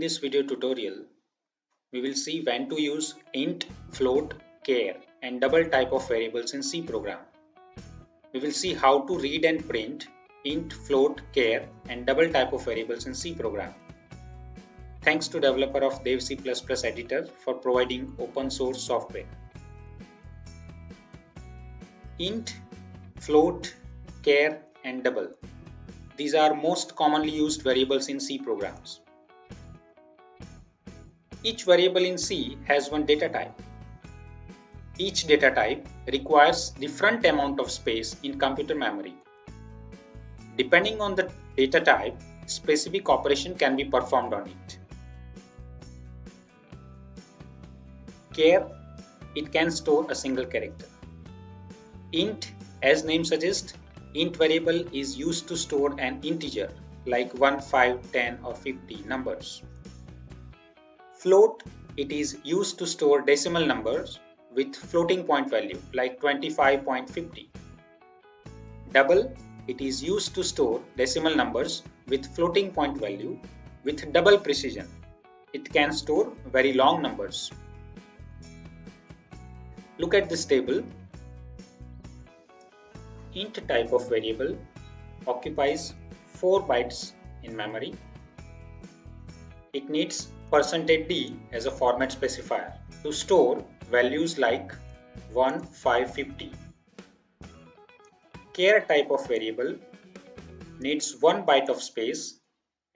this video tutorial, we will see when to use int, float, char and double type of variables in C program. We will see how to read and print int, float, char and double type of variables in C program. Thanks to developer of Dev C++ editor for providing open source software. Int, float, char and double. These are most commonly used variables in C programs. Each variable in C has one data type. Each data type requires different amount of space in computer memory. Depending on the data type, specific operation can be performed on it. Char, it can store a single character. Int, as name suggests, int variable is used to store an integer like 1, 5, 10 or 50 numbers. Float, it is used to store decimal numbers with floating point value like 25.50. Double, it is used to store decimal numbers with floating point value with double precision. It can store very long numbers. Look at this table. Int type of variable occupies 4 bytes in memory. It needs %d as a format specifier to store values like 1, 5, 50. Char type of variable needs 1 byte of space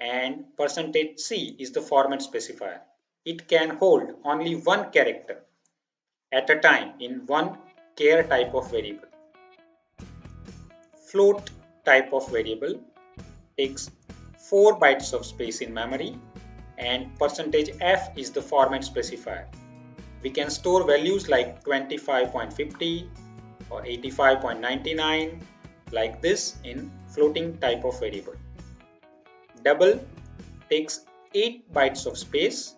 and %c is the format specifier. It can hold only one character at a time in one char type of variable. Float type of variable takes 4 bytes of space in memory and %f is the format specifier. We can store values like 25.50 or 85.99 like this in floating type of variable. Double takes 8 bytes of space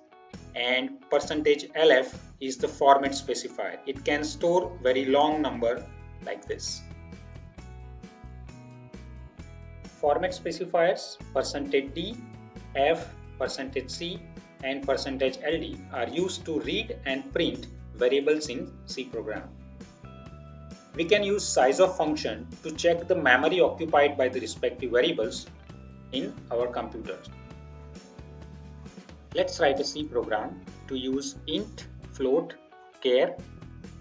and %lf is the format specifier. It can store very long number like this. Format specifiers %d, f, %c and %ld are used to read and print variables in C program. We can use size of function to check the memory occupied by the respective variables in our computer. Let's write a C program to use int, float, char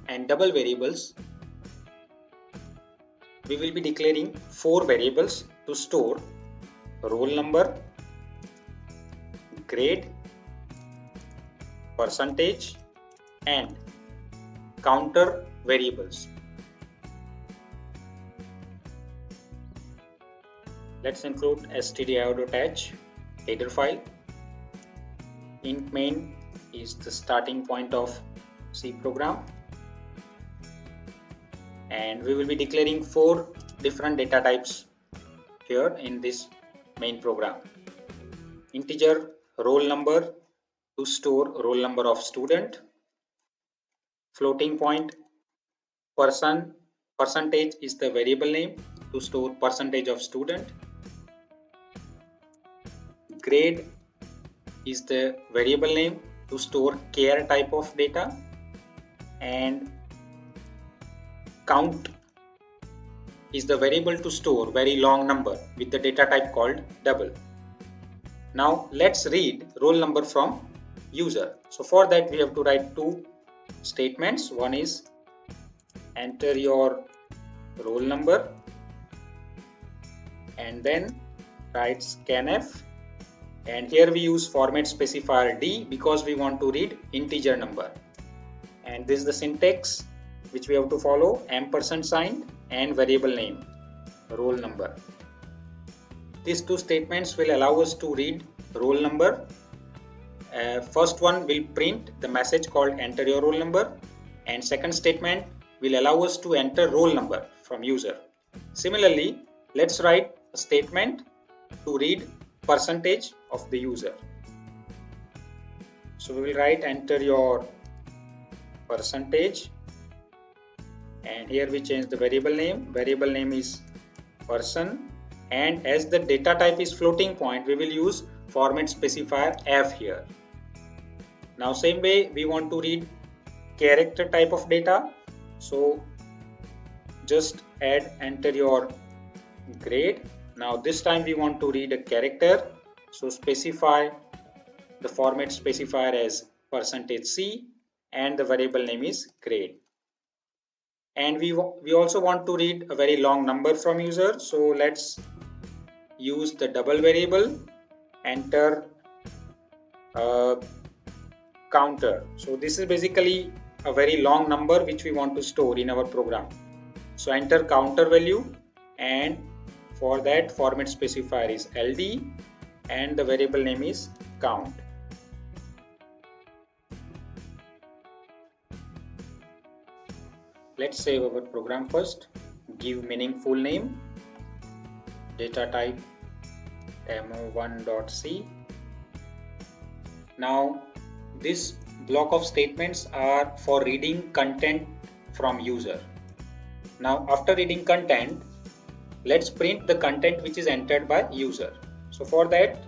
and double variables. We will be declaring 4 variables to store roll number, grade, percentage and counter variables. Let's include stdio.h header file. Int main is the starting point of C program and we will be declaring 4 different data types here in this main program. Integer roll number to store roll number of student, floating point percentage is the variable name to store percentage of student, grade is the variable name to store char type of data and count is the variable to store very long number with the data type called double. Now let's read roll number from user. So for that we have to write 2 statements. One is enter your roll number and then write scanf, and here we use format specifier d because we want to read integer number, and this is the syntax which we have to follow: ampersand sign and variable name roll number. These 2 statements will allow us to read roll number. First one will print the message called enter your roll number, and second statement will allow us to enter roll number from user. Similarly, let's write a statement to read percentage of the user. So we will write enter your percentage, and here we change the variable name. Variable name is person, and as the data type is floating point, we will use format specifier F here. Now same way we want to read character type of data, so just enter your grade. Now this time we want to read a character, so specify the format specifier as %C and the variable name is grade. And we also want to read a very long number from user, so let's use the double variable, enter counter. So this is basically a very long number which we want to store in our program. So enter counter value, and for that format specifier is LD and the variable name is count. Let's save our program first. Give meaningful name, data type mo1.c. Now this block of statements are for reading content from user. Now after reading content, let's print the content which is entered by user. So for that,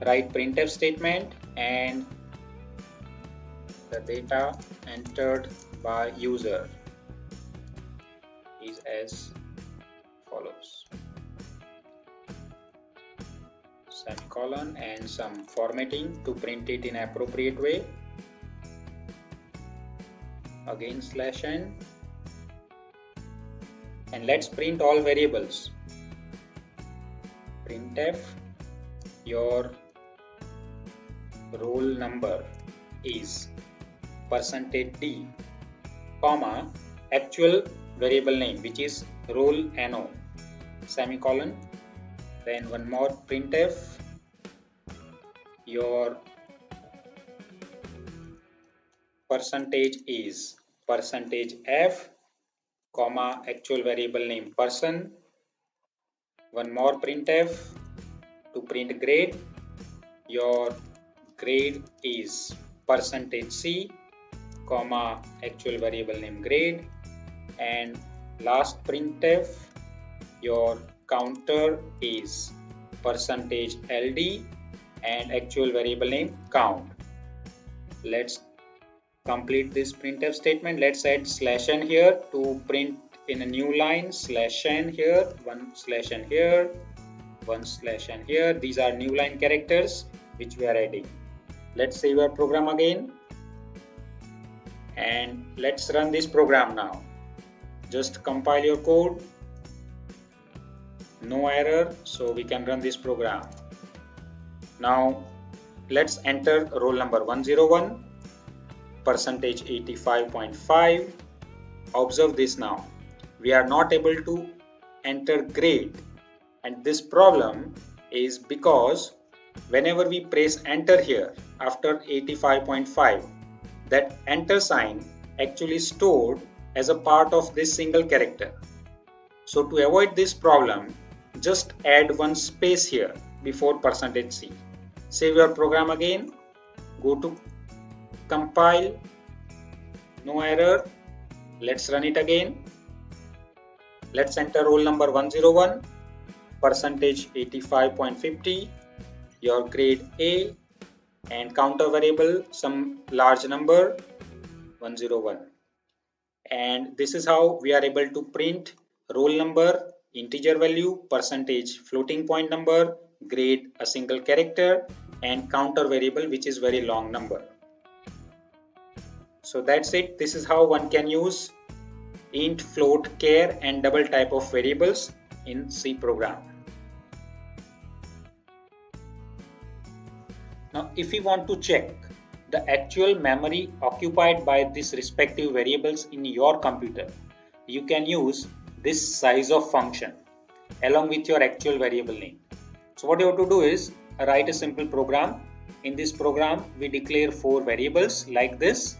write printf statement and the data entered by user is as follows: semicolon and some formatting to print it in appropriate way, again /n, and let's print all variables. Printf your roll number is %d, comma actual variable name which is roll no, semicolon, then one more printf your percentage is %f, comma actual variable name person, one more printf to print grade, your grade is %c, comma actual variable name grade, and last printf your counter is %ld and actual variable name count. Let's complete this printf statement. Let's add /n here to print in a new line, /n here, one /n here, one /n here. These are new line characters which we are adding. Let's save our program again and let's run this program now. Just compile your code, no error, so we can run this program. Now let's enter roll number 101, %85.5. Observe this now. We are not able to enter grade, and this problem is because whenever we press enter here after 85.5, that enter sign actually stored as a part of this single character. So to avoid this problem, just add one space here before %c. Save your program again, go to compile, no error. Let's run it again. Let's enter roll number 101, %85.50, your grade A, and counter variable some large number 101. And this is how we are able to print roll number, integer value, percentage floating point number, grade a single character, and counter variable which is very long number. So that's it. This is how one can use int, float, char and double type of variables in C program. Now if we want to check the actual memory occupied by these respective variables in your computer, you can use this size of function along with your actual variable name. So what you have to do is write a simple program. In this program we declare 4 variables like this,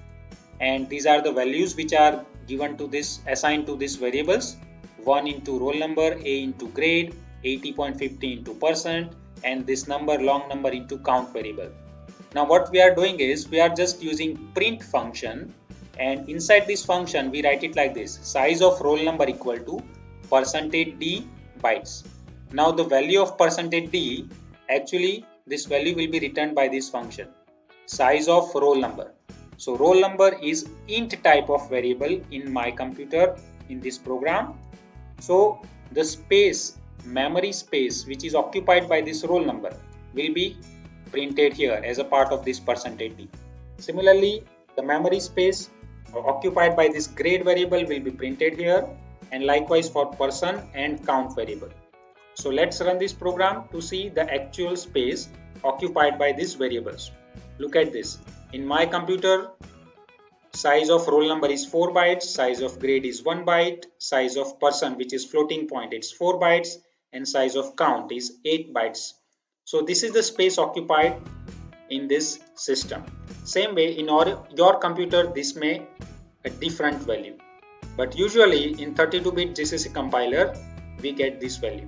and these are the values which are given to this, assigned to these variables: 1 into roll number, A into grade, 80.50 into %, and this number, long number, into count variable. Now what we are doing is we are just using print function, and inside this function we write it like this: size of roll number equal to %d bytes. Now the value of %d actually this value will be returned by this function, size of roll number. So roll number is int type of variable in my computer in this program. So the space, memory space which is occupied by this roll number will be printed here as a part of this %d. Similarly, the memory space occupied by this grade variable will be printed here, and likewise for person and count variable. So let's run this program to see the actual space occupied by these variables. Look at this. In my computer, size of roll number is 4 bytes, size of grade is 1 byte, size of person, which is floating point, it's 4 bytes, and size of count is 8 bytes. So this is the space occupied in this system. Same way in your computer, this may a different value, but usually in 32-bit GCC compiler we get this value.